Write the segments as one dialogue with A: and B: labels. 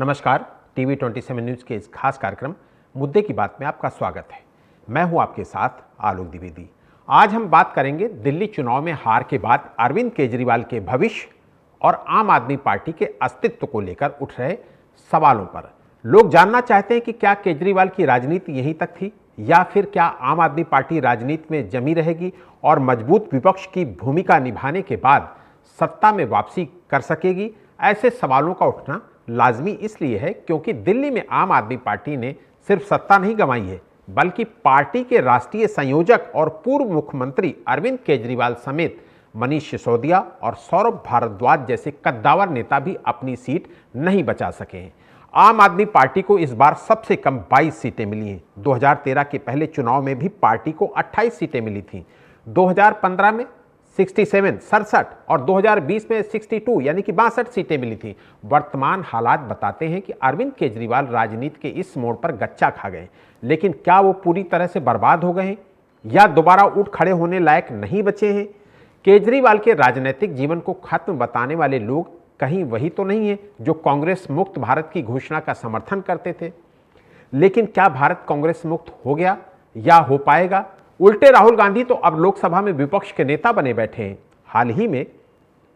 A: नमस्कार, TV 27 news के इस खास कार्यक्रम मुद्दे की बात में आपका स्वागत है। मैं हूं आपके साथ आलोक द्विवेदी। आज हम बात करेंगे दिल्ली चुनाव में हार के बाद अरविंद केजरीवाल के भविष्य और आम आदमी पार्टी के अस्तित्व को लेकर उठ रहे सवालों पर। लोग जानना चाहते हैं कि क्या केजरीवाल की राजनीति यहीं तक थी या फिर क्या आम आदमी पार्टी राजनीति में जमी रहेगी और मजबूत विपक्ष की भूमिका निभाने के बाद सत्ता में वापसी कर सकेगी। ऐसे सवालों का उठना लाजमी इसलिए है क्योंकि दिल्ली में आम आदमी पार्टी ने सिर्फ सत्ता नहीं गंवाई है, बल्कि पार्टी के राष्ट्रीय संयोजक और पूर्व मुख्यमंत्री अरविंद केजरीवाल समेत मनीष सिसोदिया और सौरभ भारद्वाज जैसे कद्दावर नेता भी अपनी सीट नहीं बचा सके हैं। आम आदमी पार्टी को इस बार सबसे कम 22 सीटें मिली हैं। 2013 के पहले चुनाव में भी पार्टी को 28 सीटें मिली थीं। 2015 में 67 और 2020 में 62 यानी कि 62 सीटें मिली थी। वर्तमान हालात बताते हैं कि अरविंद केजरीवाल राजनीति के इस मोड़ पर गच्चा खा गए, लेकिन क्या वो पूरी तरह से बर्बाद हो गए हैं या दोबारा उठ खड़े होने लायक नहीं बचे हैं? केजरीवाल के राजनीतिक जीवन को खत्म बताने वाले लोग कहीं वही तो नहीं है जो कांग्रेस मुक्त भारत की घोषणा का समर्थन करते थे। लेकिन क्या भारत कांग्रेस मुक्त हो गया या हो पाएगा? उल्टे राहुल गांधी तो अब लोकसभा में विपक्ष के नेता बने बैठे हैं। हाल ही में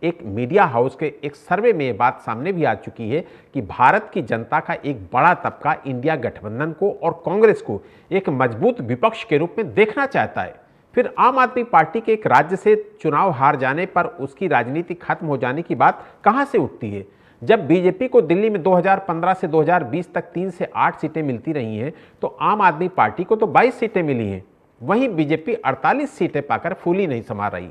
A: एक मीडिया हाउस के एक सर्वे में यह बात सामने भी आ चुकी है कि भारत की जनता का एक बड़ा तबका इंडिया गठबंधन को और कांग्रेस को एक मजबूत विपक्ष के रूप में देखना चाहता है। फिर आम आदमी पार्टी के एक राज्य से चुनाव हार जाने पर उसकी राजनीति खत्म हो जाने की बात कहां से उठती है? जब बीजेपी को दिल्ली में 2015 से 2020 तक 3 से 8 सीटें मिलती रही हैं, तो आम आदमी पार्टी को तो 22 सीटें मिली हैं। वहीं बीजेपी 48 सीटें पाकर फूली नहीं समा रही,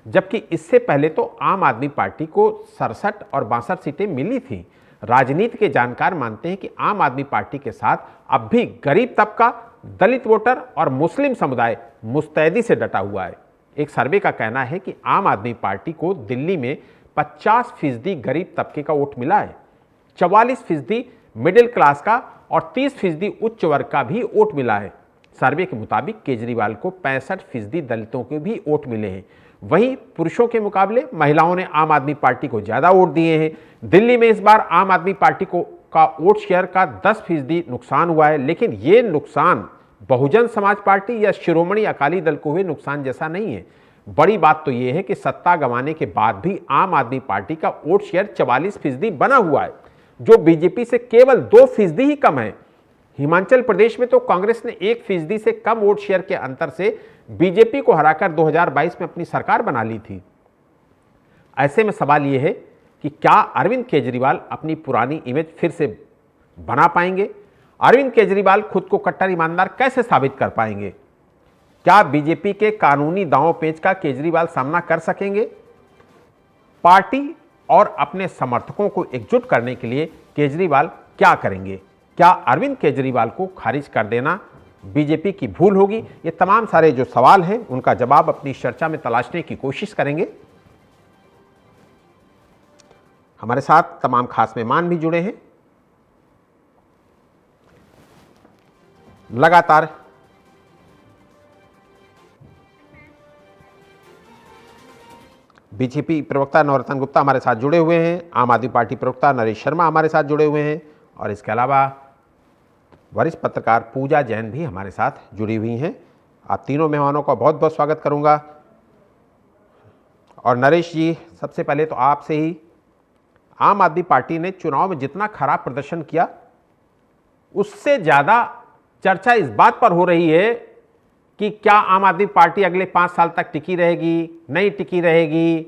A: जबकि इससे पहले तो आम आदमी पार्टी को 67 और 62 सीटें मिली थी। राजनीति के जानकार मानते हैं कि आम आदमी पार्टी के साथ अब भी गरीब तबका, दलित वोटर और मुस्लिम समुदाय मुस्तैदी से डटा हुआ है। एक सर्वे का कहना है कि आम आदमी पार्टी को दिल्ली में 50% गरीब तबके का वोट मिला है, 44% मिडिल क्लास का और 30% उच्च वर्ग का भी वोट मिला है। सर्वे के मुताबिक केजरीवाल को 65% दलितों के भी वोट मिले हैं। वहीं पुरुषों के मुकाबले महिलाओं ने आम आदमी पार्टी को ज्यादा वोट दिए हैं। दिल्ली में इस बार आम आदमी पार्टी को का वोट शेयर का 10% नुकसान हुआ है, लेकिन ये नुकसान बहुजन समाज पार्टी या शिरोमणि अकाली दल को हुए नुकसान जैसा नहीं है। बड़ी बात तो यह है कि सत्ता गंवाने के बाद भी आम आदमी पार्टी का वोट शेयर 44% बना हुआ है, जो बीजेपी से केवल 2% ही कम है। हिमाचल प्रदेश में तो कांग्रेस ने 1% से कम वोट शेयर के अंतर से बीजेपी को हराकर 2022 में अपनी सरकार बना ली थी। ऐसे में सवाल यह है कि क्या अरविंद केजरीवाल अपनी पुरानी इमेज फिर से बना पाएंगे? अरविंद केजरीवाल खुद को कट्टर ईमानदार कैसे साबित कर पाएंगे? क्या बीजेपी के कानूनी दांव पेच का केजरीवाल सामना कर सकेंगे? पार्टी और अपने समर्थकों को एकजुट करने के लिए केजरीवाल क्या करेंगे? क्या अरविंद केजरीवाल को खारिज कर देना बीजेपी की भूल होगी? ये तमाम सारे जो सवाल हैं उनका जवाब अपनी चर्चा में तलाशने की कोशिश करेंगे। हमारे साथ तमाम खास मेहमान भी जुड़े हैं। लगातार बीजेपी प्रवक्ता नवरत्न गुप्ता हमारे साथ जुड़े हुए हैं, आम आदमी पार्टी प्रवक्ता नरेश शर्मा हमारे साथ जुड़े हुए हैं और इसके अलावा वरिष्ठ पत्रकार पूजा जैन भी हमारे साथ जुड़ी हुई हैं। आप तीनों मेहमानों का बहुत बहुत स्वागत करूंगा। और नरेश जी, सबसे पहले तो आपसे ही, आम आदमी पार्टी ने चुनाव में जितना खराब प्रदर्शन किया उससे ज़्यादा चर्चा इस बात पर हो रही है कि क्या आम आदमी पार्टी अगले 5 साल तक टिकी रहेगी, नहीं टिकी रहेगी,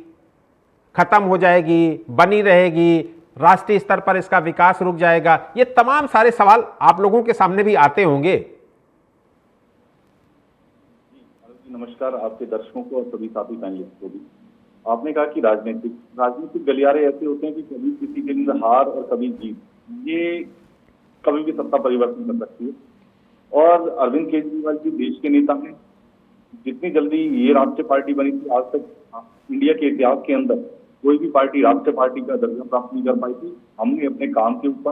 A: खत्म हो जाएगी, बनी रहेगी, राष्ट्रीय स्तर पर इसका विकास रुक जाएगा। ये तमाम सारे सवाल आप लोगों के सामने भी आते होंगे।
B: नमस्कार आपके दर्शकों को और सभी साथी पैनलिस्ट को भी। आपने कहा कि राजनीतिक गलियारे ऐसे होते हैं कि कभी किसी के अंदर हार और कभी जीत, ये कभी भी सत्ता परिवर्तन कर सकती है। और अरविंद केजरीवाल जी देश के नेता हैं। जितनी जल्दी ये राष्ट्रीय पार्टी बनी थी, आज तक इंडिया के इतिहास के अंदर कोई भी पार्टी राष्ट्रीय पार्टी का दर्जा प्राप्त नहीं कर पाई थी। हमने अपने काम के ऊपर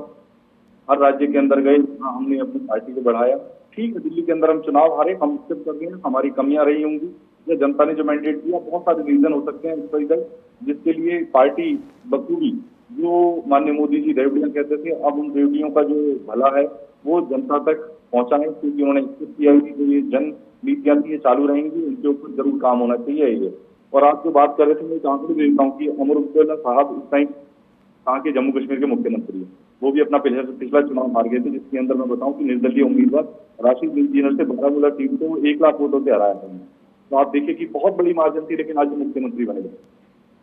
B: हर राज्य के अंदर गए, हमने अपनी पार्टी को बढ़ाया। ठीक है, दिल्ली के अंदर हम चुनाव हारे, हम एक्सेप्ट कर रहे हैं, हमारी कमियां रही होंगी या जनता ने जो मैंडेट दिया, बहुत सारे रीजन हो सकते हैं इस पर, जिसके लिए पार्टी बखूबी जो माननीय मोदी जी रेवड़ियां कहते थे, अब उन रेवड़ियों का जो भला है वो जनता तक पहुंचाएं, क्योंकि उन्होंने एक्सेप्ट किया कि जो ये जन नीतियां थी ये चालू रहेंगी, उनके ऊपर जरूर काम होना चाहिए ये। और आप जो बात कर रहे थे, मैं एक आंकड़े देता हूँ कि अमर उजाला साहब इस टाइम कहाँ के जम्मू कश्मीर के मुख्यमंत्री है। वो भी अपना पिछला चुनाव हार गए थे, जिसके अंदर मैं बताऊं कि निर्दलीय उम्मीदवार राशिद इंजीनियर से बारामूला सीट को 1 लाख वोटों से हराया था। तो आप देखिए कि बहुत बड़ी मार्जिन थी, लेकिन आज वो मुख्यमंत्री बने गए।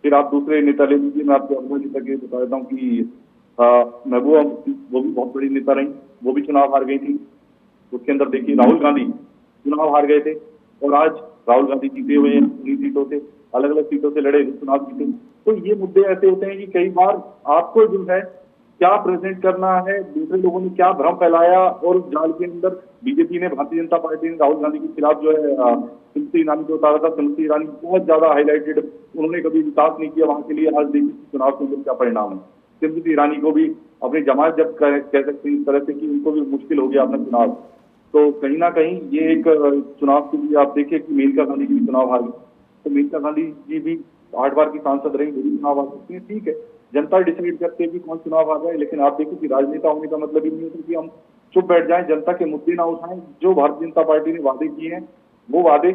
B: फिर आप दूसरे नेता ले लीजिए, मैं आपको अफवाह तक ये बता देता हूँ कि महबूबा मुफ्ती, वो भी बहुत बड़ी नेता रही, वो भी चुनाव हार गई थी। उसके अंदर देखिए राहुल गांधी चुनाव हार गए थे, और आज राहुल गांधी जीते हुए हैं, उन्हीं सीटों से, अलग अलग सीटों से लड़े चुनाव जीते। तो ये मुद्दे ऐसे होते हैं कि कई बार आपको जो है क्या प्रेजेंट करना है, दूसरे लोगों ने क्या भ्रम फैलाया, और उस जाल के अंदर बीजेपी ने, भारतीय जनता पार्टी ने राहुल गांधी के खिलाफ जो है स्मृति ईरानी को उतारा था। स्मृति ईरानी बहुत ज्यादा हाईलाइटेड, उन्होंने कभी विकास नहीं किया वहां के लिए। आज देखिए चुनाव के अंदर क्या परिणाम है। स्मृति ईरानी को भी अपनी जमात जब कह सकते हैं इस तरह से कि उनको भी मुश्किल हो गया अपना चुनाव। तो कहीं ना कहीं ये एक चुनाव के लिए आप देखिए कि मेनका गांधी की भी चुनाव हार गई, तो मेनका गांधी जी भी 8 बार की सांसद रही, वो भी चुनाव हार सकती है। ठीक है, जनता डिसाइड करते हैं कि कौन चुनाव आ जाए, लेकिन आप देखिए कि राजनेता होने का मतलब ही नहीं होता कि हम चुप बैठ जाएं, जनता के मुद्दे ना उठाएं। जो भारतीय जनता पार्टी ने वादे किए हैं वो वादे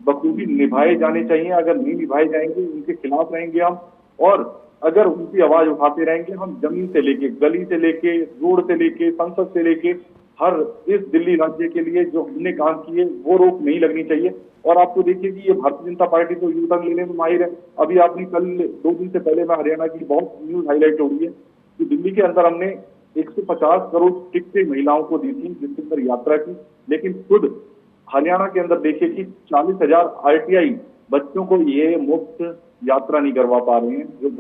B: बखूबी निभाए जाने चाहिए। अगर नहीं निभाए जाएंगे, उनके खिलाफ रहेंगे हम, और अगर उनकी आवाज उठाते रहेंगे हम, जमीन से लेके, गली से लेके, रोड से लेके, संसद से लेके, हर इस दिल्ली राज्य के लिए जो हमने काम किए वो रोक नहीं लगनी चाहिए। और आपको देखिए कि ये भारतीय जनता पार्टी तो यू टर्न लेने में माहिर है। अभी आपने कल 2 दिन से पहले मैं हरियाणा की बहुत न्यूज हाईलाइट हो रही है कि दिल्ली के अंदर हमने 150 करोड़ टिकटें महिलाओं को दी थी जिसके अंदर यात्रा की, लेकिन खुद हरियाणा के अंदर देखिए कि 40,000 आरटीआई बच्चों को ये मुफ्त यात्रा नहीं करवा पा रहे हैं। जो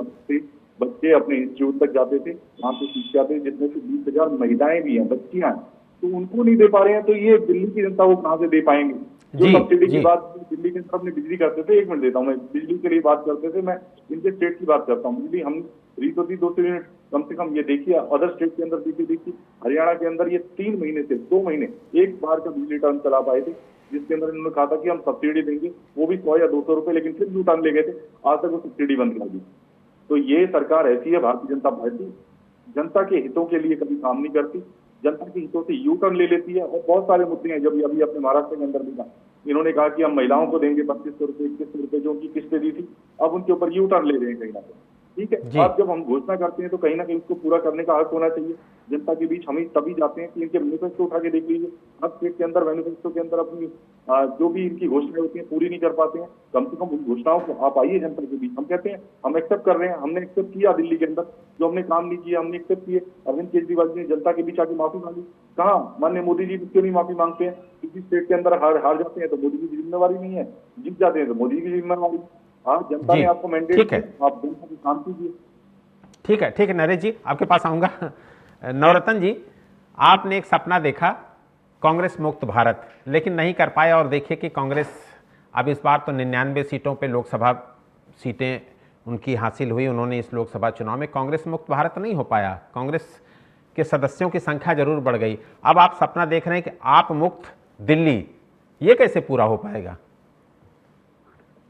B: बच्चे अपने इंस्टीट्यूट तक जाते थे, वहां से सीख जाते, जिसमें से 20,000 महिलाएं भी हैं, बच्चियां हैं, तो उनको नहीं दे पा रहे हैं। तो ये दिल्ली की जनता को कहां से दे पाएंगे। जो सब्सिडी की बात दिल्ली के अंदर अपने बिजली करते थे, 1 मिनट देता हूँ मैं, बिजली के लिए बात करते थे, मैं इनके स्टेट की बात करता हूँ। बिजली हम रीत होती 200 यूनिट कम से कम। ये देखिए अदर स्टेट के अंदर देखिए हरियाणा के अंदर ये 3 महीने से 2 महीने एक बार का बिजली टर्न चला पाए थे, जिसके अंदर इन्होंने कहा था कि हम सब्सिडी देंगे, वो भी 100 या 200 रुपए, लेकिन फिर यू टर्न ले गए थे। आज तक वो सब्सिडी बंद कर दी। तो ये सरकार ऐसी है भारतीय जनता पार्टी, जनता के हितों के लिए कभी काम नहीं करती, जनता के हितों से यू टर्न ले लेती है। और बहुत सारे मुद्दे हैं, जब अभी अपने महाराष्ट्र के अंदर देखा, इन्होंने कहा कि हम महिलाओं को देंगे 2500 रुपए, 2100 रुपए जो उनकी किस्तें दी थी, अब उनके ऊपर यू टर्न ले रहे हैं कहीं ना कहीं। ठीक है, अब जब हम घोषणा करते हैं तो कहीं ना कहीं उसको पूरा करने का हक होना चाहिए जनता के बीच। हम तभी जाते हैं कि इनके मैनिफेस्टो उठा के देख लीजिए, हर स्टेट के अंदर मैनिफेस्टो के अंदर अपनी जो भी इनकी घोषणाएं होती हैं पूरी नहीं कर पाते हैं। कम से कम उन घोषणाओं को आप आइए जनता के बीच। हम कहते हैं हम एक्सेप्ट कर रहे हैं, हमने एक्सेप्ट किया दिल्ली के अंदर जो हमने काम नहीं किया, हमने एक्सेप्ट किए। अरविंद केजरीवाल जी ने जनता के बीच आके माफी मांगी, कहा माननीय मोदी जी क्यों नहीं माफी मांगते हैं। किसी स्टेट के अंदर हार जाते हैं तो मोदी जी की जिम्मेवारी नहीं है, जीत जाते हैं तो मोदी की जिम्मेवारी। हाँ, जनता ने आपको मैंडेट दिया, आप जनता के काम कीजिए।
A: ठीक है नरेश जी, आपके पास आऊंगा। नवरत्न जी, आपने एक सपना देखा कांग्रेस मुक्त भारत, लेकिन नहीं कर पाए, और देखिए कि कांग्रेस अब इस बार तो 99 सीटों पे लोकसभा सीटें उनकी हासिल हुई। उन्होंने इस लोकसभा चुनाव में कांग्रेस मुक्त भारत नहीं हो पाया, कांग्रेस के सदस्यों की संख्या जरूर बढ़ गई। अब आप सपना देख रहे हैं कि आप मुक्त दिल्ली, ये कैसे पूरा हो पाएगा?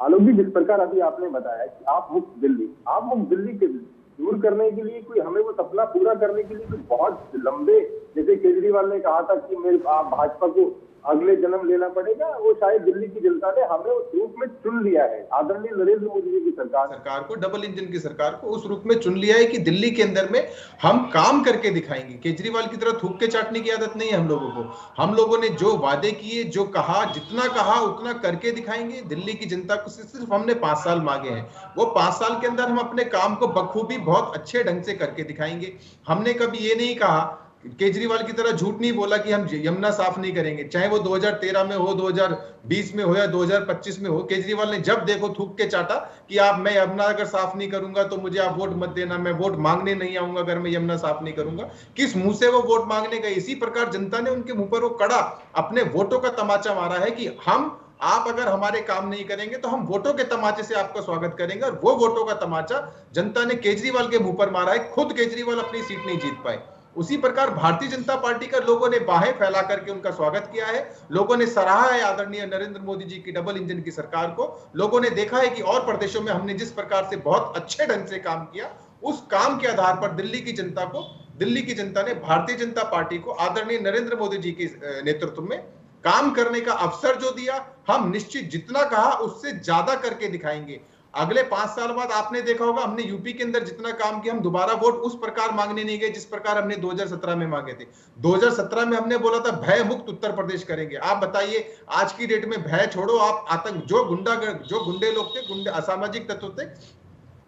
C: आलोक जी, जिस प्रकार अभी आपने बताया कि आप मुक्त दिल्ली के दूर करने के लिए कोई, हमें वो सपना पूरा करने के लिए कोई बहुत लंबे, जैसे केजरीवाल ने कहा था कि मेरे भाजपा को अगले जन्म लेना पड़ेगा, वो शायद दिल्ली की जनता ने हमें उस रूप में चुन लिया है। आदरणीय नरेंद्र मोदी जी की सरकार को, डबल इंजन की सरकार को उस रूप में चुन लिया है कि दिल्ली के अंदर में हम काम करके दिखाएंगे। केजरीवाल की तरह थूक के चाटने की आदत नहीं है हम लोगों को। हम लोगों ने जो वादे किए, जो कहा, जितना कहा उतना करके दिखाएंगे। दिल्ली की जनता को सिर्फ हमने 5 साल मांगे हैं, वो 5 साल के अंदर हम अपने काम को बखूबी बहुत अच्छे ढंग से करके दिखाएंगे। हमने कभी ये नहीं कहा, केजरीवाल की तरह झूठ नहीं बोला कि हम यमुना साफ नहीं करेंगे, चाहे वो 2013 में हो, 2020 में हो या 2025 में हो। केजरीवाल ने जब देखो थूक के चाटा कि मैं यमुना अगर साफ नहीं करूंगा तो मुझे आप वोट मत देना, मैं वोट मांगने नहीं आऊंगा अगर मैं यमुना साफ नहीं करूंगा। किस मुंह से वो वोट मांगने गए? इसी प्रकार जनता ने उनके मुंह पर वो कड़ा अपने वोटों का तमाचा मारा है कि आप अगर हमारे काम नहीं करेंगे तो हम वोटों के तमाचे से आपका स्वागत करेंगे। और वो वोटों का तमाचा जनता ने केजरीवाल के मुंह पर मारा है। खुद केजरीवाल अपनी सीट नहीं जीत पाए। उसी प्रकार भारतीय जनता पार्टी का लोगों ने बाहें फैला करके उनका स्वागत किया है। लोगों ने सराहा है आदरणीय नरेंद्र मोदी जी की डबल इंजन की सरकार को। लोगों ने देखा है कि और प्रदेशों में हमने जिस प्रकार से बहुत अच्छे ढंग से काम किया,
D: उस काम के आधार पर दिल्ली की जनता ने भारतीय जनता पार्टी को आदरणीय नरेंद्र मोदी जी के नेतृत्व में काम करने का अवसर जो दिया, हम निश्चित जितना कहा उससे ज्यादा करके दिखाएंगे। अगले 5 साल बाद आपने देखा होगा, हमने यूपी के अंदर जितना काम किया, हम दोबारा वोट उस प्रकार मांगने नहीं गए जिस प्रकार हमने 2017 में मांगे थे। 2017 में हमने बोला था भय मुक्त उत्तर प्रदेश करेंगे। आप बताइए आज की डेट में भय छोड़ो, आप आतंक, जो गुंडे लोग थे, असामाजिक तत्व थे,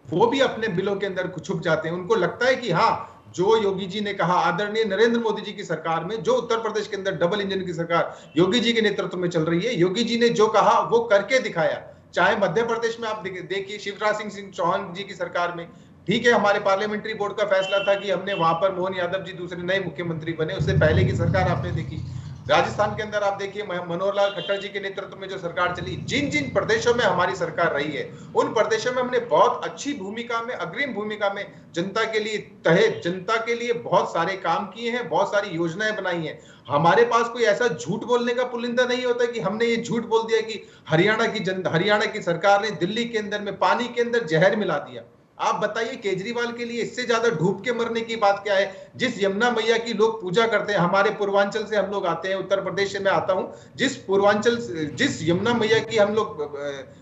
D: वो भी अपने बिलों के अंदर छुप जाते हैं। उनको लगता है कि हाँ, जो योगी जी ने कहा, आदरणीय नरेंद्र मोदी जी की सरकार में, जो उत्तर प्रदेश के अंदर डबल इंजन की सरकार योगी जी के नेतृत्व में चल रही है, योगी जी ने जो कहा वो करके दिखाया। चाहे मध्य प्रदेश में आप देखिए शिवराज सिंह चौहान जी की सरकार में, ठीक है, हमारे पार्लियामेंट्री बोर्ड का फैसला था कि हमने वहां पर मोहन यादव जी दूसरे नए मुख्यमंत्री बने, उससे पहले की सरकार आपने देखी। राजस्थान के अंदर आप देखिए मनोहर लाल खट्टर जी के नेतृत्व में जो सरकार चली, जिन जिन प्रदेशों में हमारी सरकार रही है, उन प्रदेशों में हमने बहुत अच्छी भूमिका में, अग्रिम भूमिका में जनता के लिए बहुत सारे काम किए हैं, बहुत सारी योजनाएं बनाई हैं। हमारे पास कोई ऐसा झूठ बोलने का पुलिंदा नहीं होता कि हमने ये झूठ बोल दिया कि हरियाणा की सरकार ने दिल्ली के अंदर में पानी के अंदर जहर मिला दिया। आप बताइए केजरीवाल के लिए इससे ज्यादा डूब के मरने की बात क्या है? जिस यमुना मैया की लोग पूजा करते हैं, हमारे पूर्वांचल से हम लोग आते हैं, उत्तर प्रदेश से मैं आता हूं, जिस यमुना मैया की हम लोग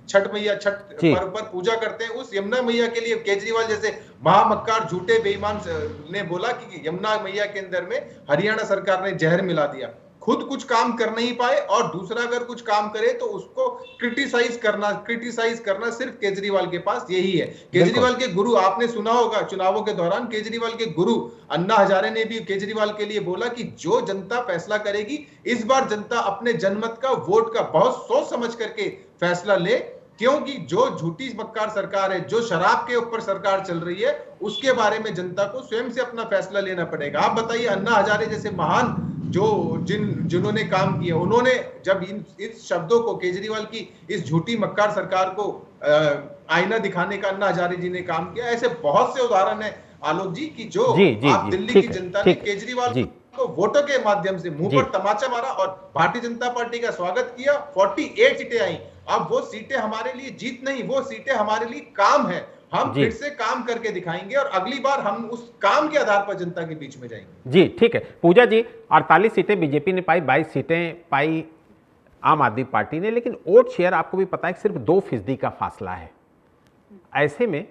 D: छठ पर्व पर पूजा करते हैं, उस यमुना मैया के लिए केजरीवाल जैसे महामक्कार झूठे बेईमान ने बोला कि यमुना मैया के अंदर में हरियाणा सरकार ने जहर मिला दिया। खुद कुछ काम कर नहीं पाए और दूसरा अगर कुछ काम करे तो उसको क्रिटिसाइज करना सिर्फ केजरीवाल के पास यही है। केजरीवाल के गुरु, आपने सुना होगा चुनावों के दौरान केजरीवाल के गुरु अन्ना हजारे ने भी केजरीवाल के लिए बोला कि जो जनता फैसला करेगी, इस बार जनता अपने जनमत का, वोट का बहुत सोच समझ करके फैसला ले, क्योंकि जो झूठी मक्कार सरकार है, जो शराब के ऊपर सरकार चल रही है, उसके बारे में जनता को स्वयं से अपना फैसला लेना पड़ेगा। आप बताइए अन्ना हजारे जैसे महान जिन्होंने काम किया, उन्होंने जब इस शब्दों को, केजरीवाल की इस झूठी मक्कार सरकार को आईना दिखाने का अन्ना हजारे जी ने काम किया। ऐसे बहुत से उदाहरण है आलोक जी की जो आप दिल्ली की जनता ने केजरीवाल को वोटों के माध्यम से मुंह पर तमाचा मारा और भारतीय जनता पार्टी का स्वागत किया। 48 सीटें आई। अब वो सीटें हमारे लिए जीत नहीं, वो सीटें हमारे लिए काम है। हम फिर से काम करके दिखाएंगे और अगली बार हम उस काम के आधार पर जनता के बीच में जाएंगे।
A: जी ठीक है पूजा जी, 48 सीटें बीजेपी ने पाई, 22 सीटें पाई आम आदमी पार्टी ने, लेकिन वोट शेयर आपको भी पता है कि सिर्फ 2% का फासला है। ऐसे में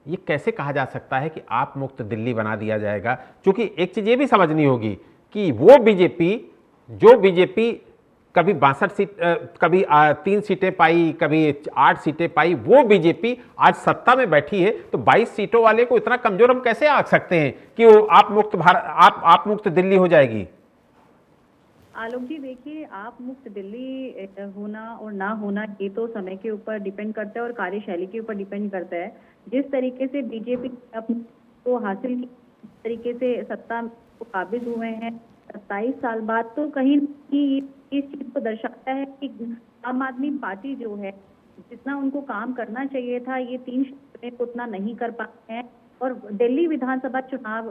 A: ये कैसे कहा जा सकता है कि आप मुक्त दिल्ली बना दिया जाएगा? क्योंकि एक चीज ये भी समझनी होगी कि वो बीजेपी कभी 62 सीट, कभी 3 सीटें पाई, कभी 8 सीटें पाई, वो बीजेपी आज सत्ता में बैठी है, तो 22 सीटों वाले को इतना कमजोर हम कैसे आंक सकते हैं कि वो आप मुक्त दिल्ली हो जाएगी?
E: आलोक जी देखिए, आप मुक्त दिल्ली होना और ना होना ये तो समय के ऊपर डिपेंड करता है और कार्यशैली के ऊपर डिपेंड करता है। जिस तरीके से बीजेपी अपने को हासिल की, जिस तरीके से सत्ता को काबिज हुए हैं 27 साल बाद, तो कहीं इस चीज को दर्शाता है कि आम आदमी पार्टी जो है, जितना उनको काम करना चाहिए था, ये 3 क्षेत्र में उतना नहीं कर पाए हैं। और दिल्ली विधानसभा चुनाव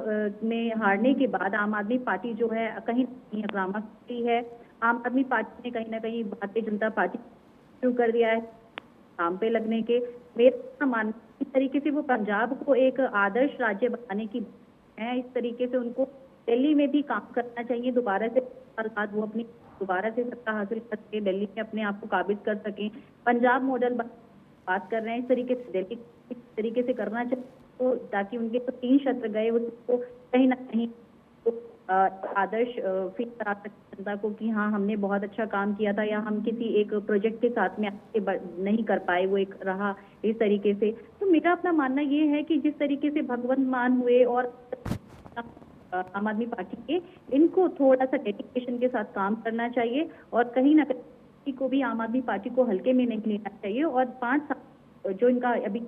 E: में हारने के बाद आम आदमी पार्टी जो है कहीं ड्रामा की है। आम आदमी पार्टी ने कहीं ना कहीं भारतीय जनता पार्टी शुरू कर दिया है काम पे लगने के। मेरा मानना इस तरीके से वो पंजाब को एक आदर्श राज्य बनाने की है, इस तरीके से उनको दिल्ली में भी काम करना चाहिए। दोबारा से साल बाद वो अपनी दोबारा से सत्ता हासिल करके दिल्ली में अपने आप को काबिज कर सकें। पंजाब मॉडल बात कर रहे हैं, इस तरीके से दिल्ली इस तरीके से करना चाहिए, तो ताकि उनके तो 3 क्षेत्र गए उसको कहीं ना कहीं तो आदर्श फील करा सके जनता को कि हाँ हमने बहुत अच्छा काम किया था, या हम किसी एक प्रोजेक्ट के साथ में आगे नहीं कर पाए, वो एक रहा इस तरीके से। तो मेरा अपना मानना ये है कि जिस तरीके से भगवंत मान हुए और आम आदमी पार्टी के, इनको थोड़ा सा डेडिकेशन के साथ काम करना चाहिए और कहीं ना कहीं को भी आम आदमी पार्टी को हल्के में नहीं लेना चाहिए। और 5 साल जो इनका अभी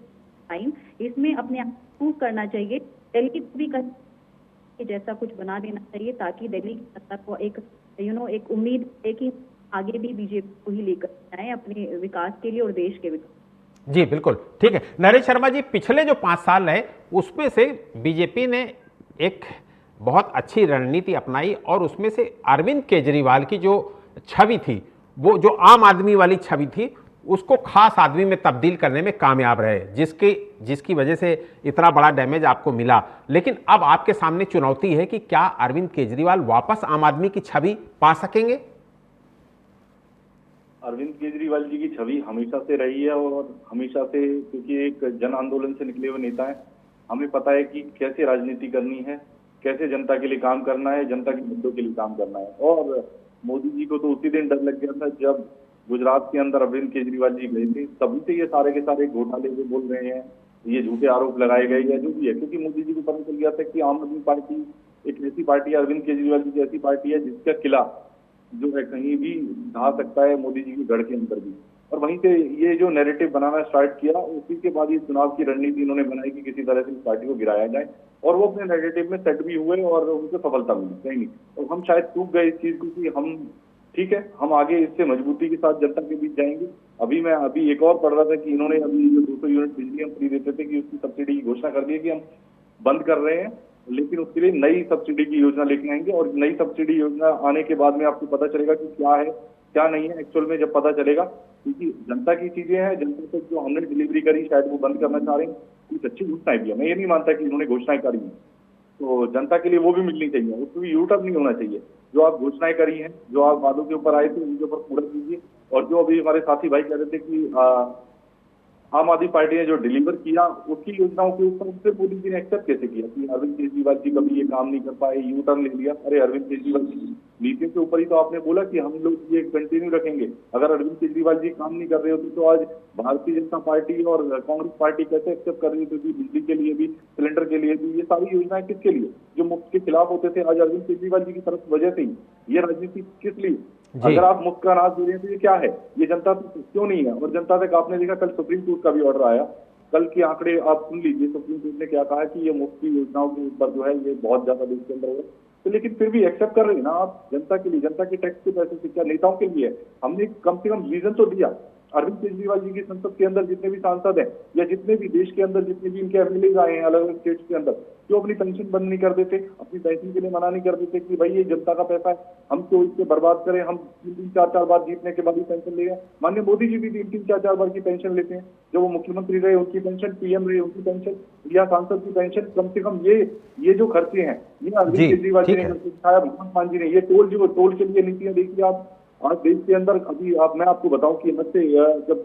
E: टाइम, इसमें अपने आप प्रूव करना चाहिए। दिल्ली को भी कहीं जैसा कुछ बना देना चाहिए ताकि दिल्ली की सत्ता को एक उम्मीद है कि आगे भी बीजेपी को ही लेकर जाए अपने विकास के लिए और देश के विकास।
A: जी बिल्कुल ठीक है। नरेश शर्मा जी, पिछले जो 5 साल है उसमें से बीजेपी ने एक बहुत अच्छी रणनीति अपनाई और उसमें से अरविंद केजरीवाल की जो छवि थी, वो जो आम आदमी वाली छवि थी, उसको खास आदमी में तब्दील करने में कामयाब रहे, जिसकी वजह से इतना बड़ा डैमेज आपको मिला। लेकिन अब आपके सामने चुनौती है कि क्या अरविंद केजरीवाल वापस आम आदमी की छवि पा सकेंगे?
B: अरविंद केजरीवाल जी की छवि हमेशा से रही है और हमेशा से, क्योंकि एक जन आंदोलन से निकले हुए नेता हैं, हमें पता है कि कैसे राजनीति करनी है, कैसे जनता के लिए काम करना है, जनता के मुद्दों के लिए काम करना है। और मोदी जी को तो उसी दिन डर लग गया था जब गुजरात के अंदर अरविंद केजरीवाल जी गए थे, तभी से ये सारे के सारे घोटाले जो बोल रहे हैं, ये झूठे आरोप लगाए गए या जो भी है, क्योंकि मोदी जी को पता चल गया था कि आम आदमी पार्टी एक ऐसी पार्टी है, अरविंद केजरीवाल जी की ऐसी पार्टी है जिसका किला जो है कहीं भी ढा सकता है मोदी जी के गढ़ के अंदर भी। और वहीं से ये जो नैरेटिव बनाना स्टार्ट किया, उसी के बाद ये चुनाव की रणनीति इन्होंने बनाई कि किसी तरह से इस पार्टी को गिराया जाए, और वो अपने नैरेटिव में सेट भी हुए और उनको सफलता मिली कहीं नहीं। और हम शायद चूक गए इस चीज को कि हम ठीक है, हम आगे इससे मजबूती के साथ जनता के बीच जाएंगे। अभी एक और पढ़ रहा था कि इन्होंने अभी जो 200 यूनिट बिजली हम फ्री देते थे कि उसकी सब्सिडी की घोषणा कर दी है कि हम बंद कर रहे हैं, लेकिन उसके लिए नई सब्सिडी की योजना लेके आएंगे। और नई सब्सिडी योजना आने के बाद में आपको पता चलेगा कि क्या है क्या नहीं है एक्चुअल में, जब पता चलेगा। क्योंकि जनता की चीजें हैं, जनता तक जो हमने डिलीवरी करी शायद वो बंद करना चाह रहे हैं, कुछ अच्छी घोषणाएं भी है। मैं ये नहीं मानता कि इन्होंने घोषणाएं करी हैं, तो जनता के लिए वो भी मिलनी चाहिए, उसको भी यूटर्न नहीं होना चाहिए। जो आप घोषणाएं करी हैं, जो आप वादों के ऊपर आए थे, उनके ऊपर पूरा कीजिए। और जो अभी हमारे साथी भाई कह रहे थे कि आम आदमी पार्टी ने जो डिलीवर किया उसकी योजनाओं के ऊपर उससे मोदी जी ने एक्सेप्ट कैसे किया कि अरविंद केजरीवाल जी कभी ये काम नहीं कर पाए, यू टर्न ले लिया। अरे अरविंद केजरीवाल जी नीतियों के ऊपर ही तो आपने बोला कि हम लोग ये कंटिन्यू रखेंगे। अगर अरविंद केजरीवाल जी काम नहीं कर रहे होते तो आज भारतीय जनता पार्टी और कांग्रेस पार्टी कैसे एक्सेप्ट कर रही होती, बिजली के लिए भी, सिलेंडर के लिए भी। ये सारी योजनाएं किसके लिए? जो मुफ्त के खिलाफ होते थे, आज अरविंद केजरीवाल जी की तरफ वजह से ही ये राजनीति किस लिए? अगर आप मुफ्त का अनाज दे रहे हैं तो ये क्या है? ये जनता तक क्यों नहीं है? और जनता तक आपने देखा कल सुप्रीम कोर्ट का भी ऑर्डर आया, कल के आंकड़े आप सुन लीजिए। सुप्रीम कोर्ट ने क्या कहा कि ये मुफ्त की योजनाओं के ऊपर जो है ये बहुत ज्यादा देश के अंदर हो रहा है। तो लेकिन फिर भी एक्सेप्ट कर रहे हैं ना आप, जनता के लिए, जनता के टैक्स के पैसे से, क्या नेताओं के लिए? हमने कम से कम रीजन तो दिया। अरविंद केजरीवाल जी की संसद के अंदर जितने भी सांसद हैं या जितने भी देश के अंदर जितने भी इनके एमएलए आए हैं अलग अलग स्टेट्स के अंदर, जो अपनी पेंशन बंद नहीं कर देते, अपनी पेंशन के लिए मना नहीं कर देते कि भाई ये जनता का पैसा है, हम क्यों इससे बर्बाद करें, हम 3-4 बार जीतने के बाद ही पेंशन ले रहे हैं। माननीय मोदी जी भी 3-4 बार की पेंशन लेते हैं, जो वो मुख्यमंत्री रहे उनकी पेंशन, पीएम रहे उनकी पेंशन, या सांसद की पेंशन। कम से कम ये जो खर्चे हैं ये अरविंद केजरीवाल जी ने दिखाया, भगवंत मान जी ने। ये टोल के लिए नीतियां देखिए आप आज देश के अंदर। अभी मैं आपको बताऊं कि जब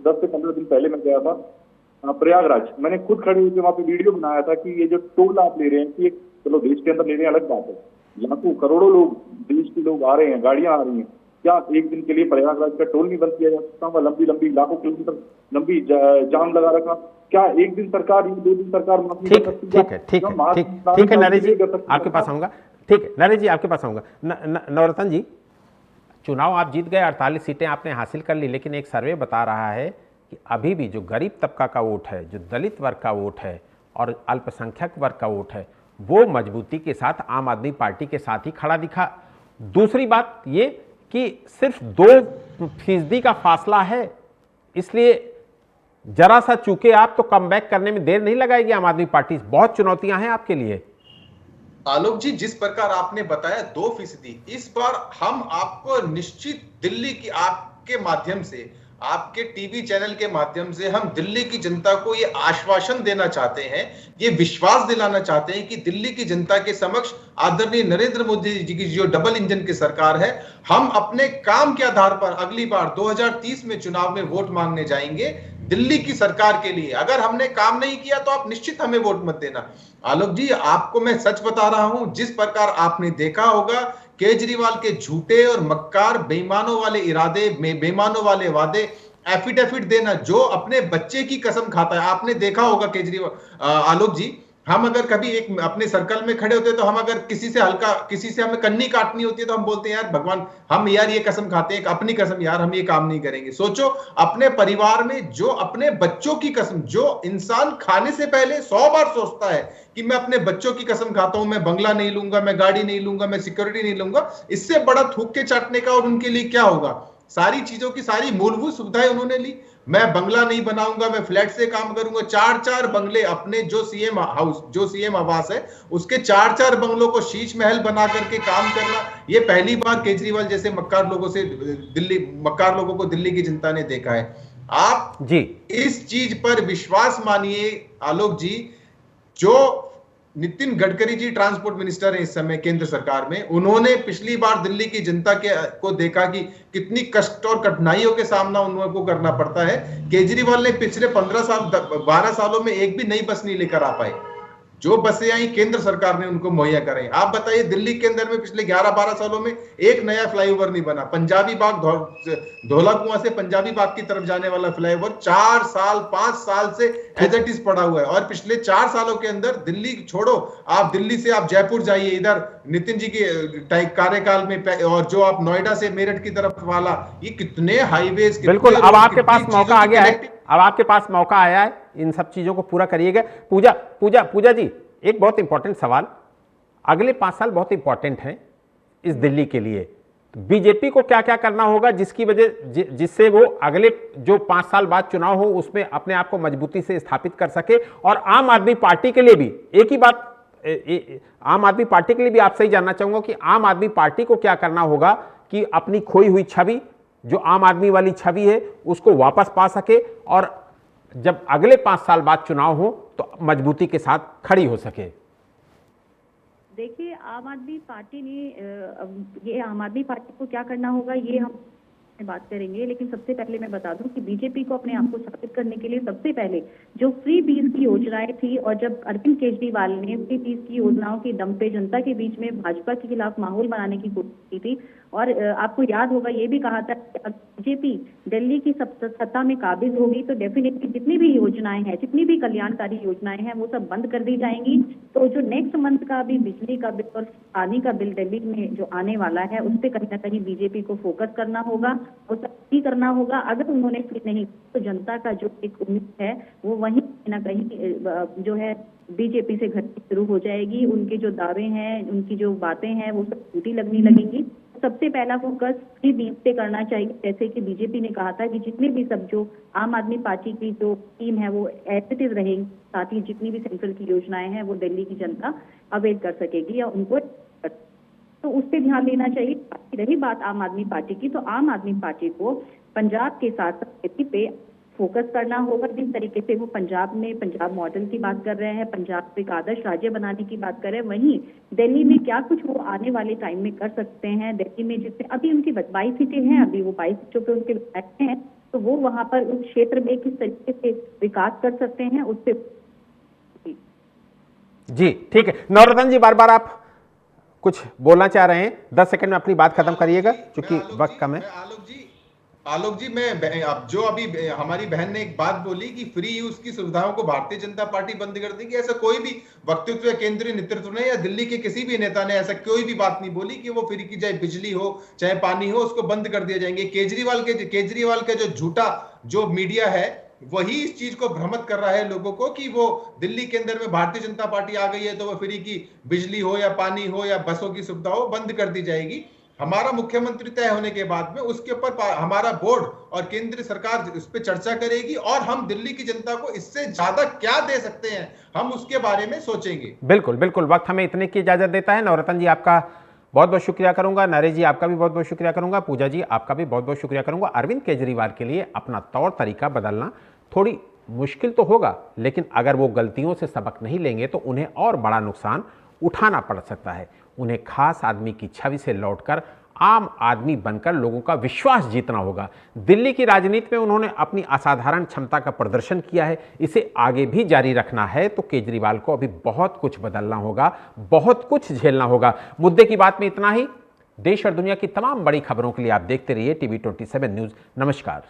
B: 10 से 15 दिन पहले मैं गया था प्रयागराज, मैंने खुद खड़े होकर वहां पे वीडियो बनाया था कि ये जो टोल आप ले रहे हैं, कि चलो देश के अंदर ले रहे हैं अलग बात है, लाखों करोड़ों लोग देश के लोग आ रहे हैं, गाड़ियां आ रही हैं, क्या एक दिन के लिए प्रयागराज का टोल नहीं बंद किया जा सकता? लंबी लाखों किलोमीटर लंबी जाम लगा रखा, क्या एक दिन सरकार, 2 दिन सरकार माफ नहीं कर सकती?
A: ठीक है नरेश जी, आपके पास आऊंगा। ठीक है नरेश जी, आपके पास आऊंगा। नवरत्न जी, चुनाव आप जीत गए, 48 सीटें आपने हासिल कर ली, लेकिन एक सर्वे बता रहा है कि अभी भी जो गरीब तबका का वोट है, जो दलित वर्ग का वोट है और अल्पसंख्यक वर्ग का वोट है, वो मजबूती के साथ आम आदमी पार्टी के साथ ही खड़ा दिखा। दूसरी बात ये कि सिर्फ 2% का फासला है, इसलिए जरा सा चूके आप तो कमबैक करने में देर नहीं लगाएगी आम आदमी पार्टी। बहुत चुनौतियां हैं आपके लिए।
D: आलोक जी, जिस प्रकार आपने बताया 2%, इस बार हम आपको निश्चित दिल्ली की, आपके माध्यम से, आपके टीवी चैनल के माध्यम से हम दिल्ली की जनता को ये आश्वासन देना चाहते हैं, ये विश्वास दिलाना चाहते हैं कि दिल्ली की जनता के समक्ष आदरणीय नरेंद्र मोदी जी की जो डबल इंजन की सरकार है, हम अपने काम के आधार पर अगली बार 2030 में चुनाव में वोट मांगने जाएंगे दिल्ली की सरकार के लिए। अगर हमने काम नहीं किया तो आप निश्चित हमें वोट मत देना। आलोक जी, आपको मैं सच बता रहा हूं, जिस प्रकार आपने देखा होगा केजरीवाल के झूठे और मक्कार बेईमानों वाले इरादे, बेईमानों वाले वादे, एफिडेविट देना, जो अपने बच्चे की कसम खाता है। आपने देखा होगा केजरीवाल, आलोक जी, हम अगर कभी एक अपने सर्कल में खड़े होते हैं तो हम अगर किसी से हमें कन्नी काटनी होती है तो हम बोलते हैं यार भगवान, हम यार ये कसम खाते हैं, अपनी कसम यार हम ये काम नहीं करेंगे। सोचो अपने परिवार में जो अपने बच्चों की कसम, जो इंसान खाने से पहले 100 बार सोचता है कि मैं अपने बच्चों की कसम खाता हूं, मैं बंगला नहीं लूंगा, मैं गाड़ी नहीं लूंगा, मैं सिक्योरिटी नहीं लूंगा, इससे बड़ा थूक के चाटने का और उनके लिए क्या होगा? सारी चीजों की सारी मूलभूत सुविधाएं उन्होंने ली, मैं बंगला नहीं बनाऊंगा, मैं फ्लैट से काम करूंगा। 4-4 बंगले अपने जो सीएम हाउस, जो सीएम आवास है, उसके 4-4 बंगलों को शीश महल बना करके काम करना, ये पहली बार केजरीवाल जैसे मक्कार लोगों को दिल्ली की जनता ने देखा है। आप
A: जी
D: इस चीज पर विश्वास मानिए आलोक जी, जो नितिन गडकरी जी ट्रांसपोर्ट मिनिस्टर हैं इस समय केंद्र सरकार में, उन्होंने पिछली बार दिल्ली की जनता को देखा कि कितनी कष्ट और कठिनाइयों के सामना उनको करना पड़ता है। केजरीवाल ने पिछले 12 सालों में एक भी नई बस नहीं लेकर आ पाए। जो बसें आई केंद्र सरकार ने उनको मुहैया कराई। आप बताइए, दिल्ली के अंदर में पिछले 11-12 सालों में एक नया फ्लाईओवर नहीं बना। पंजाबी बाग, धौला कुआं से पंजाबी बाग की तरफ जाने वाला फ्लाईओवर 5 साल से एज इट इज पड़ा हुआ है। और पिछले 4 सालों के अंदर दिल्ली छोड़ो, आप दिल्ली से आप जयपुर जाइए, इधर नितिन जी के कार्यकाल में, और जो आप नोएडा से मेरठ की तरफ वाला, ये कितने हाईवेज,
A: बिल्कुल। अब आपके पास मौका आ गया है, अब आपके पास मौका आया है, इन सब चीजों को पूरा करिएगा। पूजा जी, एक बहुत इंपॉर्टेंट सवाल, अगले 5 साल बहुत इंपॉर्टेंट हैं इस दिल्ली के लिए। बीजेपी को क्या क्या करना होगा जिसकी वजह जिससे वो अगले जो 5 साल बाद चुनाव हो उसमें अपने आप को मजबूती से स्थापित कर सके? और आम आदमी पार्टी के लिए भी एक ही बात, आम आदमी पार्टी के लिए भी आपसे ही जानना चाहूंगा कि आम आदमी पार्टी को क्या करना होगा कि अपनी खोई हुई छवि, जो आम आदमी वाली छवि है, उसको वापस पा सके और जब अगले 5 साल बाद चुनाव हो तो मजबूती के साथ खड़ी हो सके।
E: देखिए, आम आदमी पार्टी ने ये आम आदमी पार्टी को क्या करना होगा ये हम बात करेंगे, लेकिन सबसे पहले मैं बता दूं कि बीजेपी को अपने आप को साबित करने के लिए सबसे पहले जो फ्री बीस की योजनाएं थी, और जब अरविंद केजरीवाल ने फ्री बीस की योजनाओं के दम पे जनता के बीच में भाजपा के खिलाफ माहौल बनाने की कोशिश की थी, और आपको याद होगा ये भी कहा था कि बीजेपी दिल्ली की सत्ता में काबिज होगी तो डेफिनेटली जितनी भी योजनाएं हैं, जितनी भी कल्याणकारी योजनाएं हैं, वो सब बंद कर दी जाएंगी। तो जो नेक्स्ट मंथ का भी बिजली का बिल और पानी का बिल दिल्ली में जो आने वाला है, उस पर कहीं ना कहीं बीजेपी को फोकस करना होगा, वो सब ही करना होगा। अगर उन्होंने फिर नहीं तो जनता का जो एक उम्मीद है वो वहीं कहीं ना कहीं जो है बीजेपी से घटनी शुरू हो जाएगी। उनके जो दावे हैं, उनकी जो बातें हैं, वो सब झूठी लगने लगेंगी। सबसे पहला फोकस फ्री बीस पे करना चाहिए, जैसे कि बीजेपी ने कहा था कि जितने भी सब जो आम आदमी पार्टी की जो स्कीम है वो एज रहेंगी, साथ ही जितनी भी सेंट्रल की योजनाएं हैं वो दिल्ली की जनता अवेल कर सकेगी या उनको, तो उस पर ध्यान देना चाहिए। रही बात आम आदमी पार्टी की, तो आम आदमी पार्टी को पंजाब के साथ खेती पे फोकस करना होगा। जिस तरीके से वो पंजाब में पंजाब मॉडल की बात कर रहे हैं, पंजाब को एक आदर्श राज्य बनाने की बात कर रहे हैं, वहीं दिल्ली में क्या कुछ वो आने वाले टाइम में कर सकते हैं। दिल्ली में जितने अभी उनकी 22 सीटें हैं, अभी वो 22 सीटों पे उनके बैठे हैं, तो वो वहां पर उस क्षेत्र में किस तरीके से विकास कर सकते हैं उस पर।
A: जी ठीक है, नवरत्न जी, बार बार आप कुछ बोलना चाह रहे हैं, 10 सेकंड में अपनी बात खत्म करिएगा क्योंकि वक्त कम है।
D: आलोक जी, मैं अब जो अभी हमारी बहन ने एक बात बोली कि फ्री यूज की सुविधाओं को भारतीय जनता पार्टी बंद कर देगी, ऐसा कोई भी वक्तव्य केंद्रीय नेतृत्व ने या दिल्ली के किसी भी नेता ने ऐसा कोई भी बात नहीं बोली कि वो फ्री की, चाहे बिजली हो चाहे पानी हो, उसको बंद कर दिया जाएंगे। केजरीवाल का जो झूठा जो मीडिया है वही इस चीज को भ्रमित कर रहा है लोगों को कि वो दिल्ली के अंदर में भारतीय जनता पार्टी आ गई है तो वो फ्री की बिजली हो या पानी हो या बसों की सुविधा हो बंद कर दी जाएगी। हमारा मुख्यमंत्री तय होने के बाद में उसके ऊपर हमारा बोर्ड और केंद्र सरकार इस पे चर्चा करेगी और हम दिल्ली की जनता को इससे ज्यादा क्या दे सकते हैं, हम उसके बारे में सोचेंगे।
A: बिल्कुल बिल्कुल, वक्त हमें इतने की इजाजत देता है। नवरत्न जी, आपका बहुत बहुत शुक्रिया करूंगा। नरेश जी, आपका भी बहुत बहुत शुक्रिया करूंगा। पूजा जी, आपका भी बहुत बहुत शुक्रिया करूंगा। अरविंद केजरीवाल के लिए अपना तौर तरीका बदलना थोड़ी मुश्किल तो होगा, लेकिन अगर वो गलतियों से सबक नहीं लेंगे तो उन्हें और बड़ा नुकसान उठाना पड़ सकता है। उन्हें खास आदमी की छवि से लौटकर आम आदमी बनकर लोगों का विश्वास जीतना होगा। दिल्ली की राजनीति में उन्होंने अपनी असाधारण क्षमता का प्रदर्शन किया है, इसे आगे भी जारी रखना है तो केजरीवाल को अभी बहुत कुछ बदलना होगा, बहुत कुछ झेलना होगा। मुद्दे की बात में इतना ही। देश और दुनिया की तमाम बड़ी खबरों के लिए आप देखते रहिए TV 27 न्यूज़। नमस्कार।